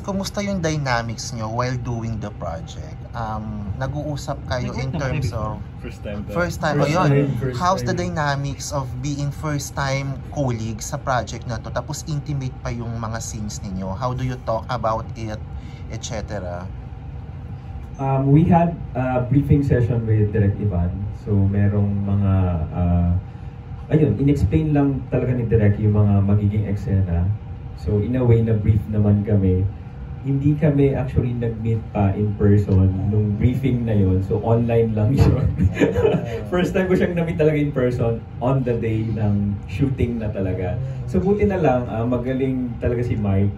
kumusta yung dynamics nyo while doing the project? Nag-uusap kayo in terms of first time. How's the dynamics of being first time colleagues sa project na to? Tapos intimate pa yung mga scenes ninyo. How do you talk about it, etc.? We had a briefing session with Direk Ivan. So merong mga ayun, in-explain lang talaga ni Direk yung mga magiging eksena. So in a way na brief naman kami. Hindi kami actually nag-meet pa in person nung briefing na yun. So online lang yun. First time ko siyang na-meet talaga in person on the day ng shooting na talaga. So buti na lang, magaling talaga si Mike.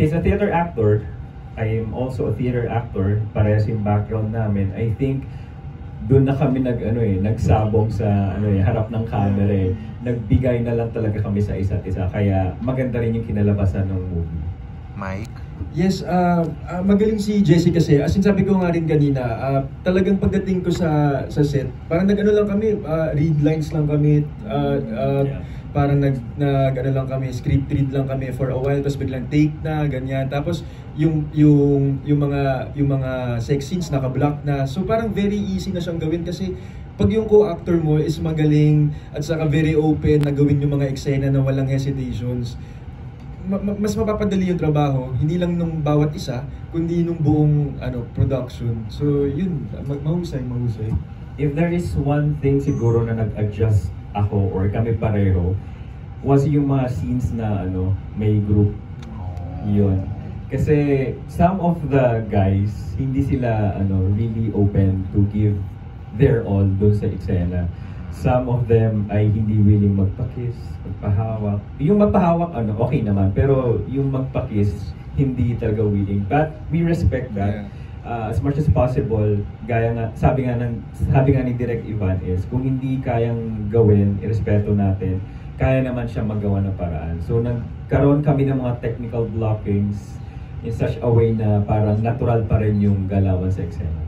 He's a theater actor. I am also a theater actor. Parehas yung background namin. I think doon na kami nagsabong sa harap ng camera. Nagbigay na lang talaga kami sa isa't isa. Kaya maganda rin yung kinalabasan ng movie. Mike? Yes, magaling si Jessie kasi. As in, sabi ko nga rin kanina, talagang pagdating ko sa set, parang lang kami, read lines lang kami, parang lang kami, script read lang kami for a while, tapos biglang take na, ganyan. Tapos yung mga sex scenes naka-block na. So parang very easy na siyang gawin kasi pag yung co-actor mo is magaling at saka very open na gawin yung mga eksena na walang hesitations, mas mapapadali yung trabaho, hindi lang nung bawat isa, kundi nung buong production. So yun, mahusay. If there is one thing siguro na nag-adjust ako or kami pareho, was yung mga scenes na may group. Yun. Kasi some of the guys, hindi sila really open to give their all doon sa eksena. Some of them ay hindi willing magpa-kiss, magpahawak. Yung magpahawak, okay naman. Pero yung magpa-kiss, hindi talaga willing. But we respect that. As much as possible, gaya nga, sabi nga ni Direk Ivan is, kung hindi kayang gawin, irespeto natin, kaya naman siya magawa ng paraan. So nagkaroon kami ng mga technical blockings in such a way na parang natural pa rin yung galawan sa eksena.